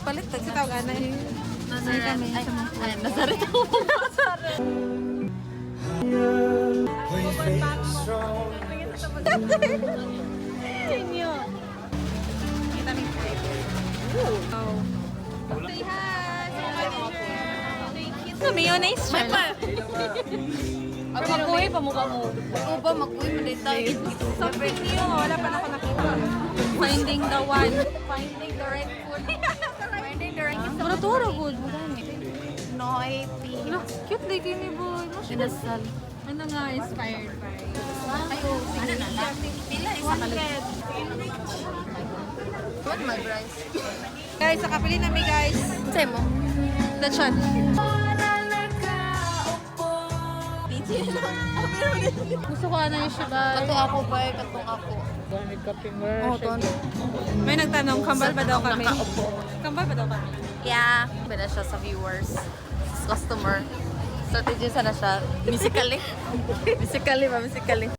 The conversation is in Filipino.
palit tag Sa tawag anay. Nazaret. Ay, Nazaret ako. Nazaret. Inyo. Kita mi. Oh. Say hi. Thank you. Sa mayonnaise siya pa. Makuhi pa mukha mo. Oo ba, makuhi mo din tayo. Something new. Wala pa na ako nakita. Finding the one. Finding the right food. Finding the right food. Mura-tura, good. No, 80. Look, cute day kayo ni boy. Inasal. Ano nga, inspired by? Ayo, ano na lang? Pila, isa kalit. What my price? Guys, nakapili na mi guys. Sa'yo mo? Lechon. Gusto ko ano yung siya ba? Kato ako ba? Katong ako. Oh, ton. May nagtanong, kambal ba daw kami? Nakaupo. Kambal ba daw kami? Yeah. Pina siya sa viewers. Customer. Strategy sana siya. Musically. Musically ba? Musically.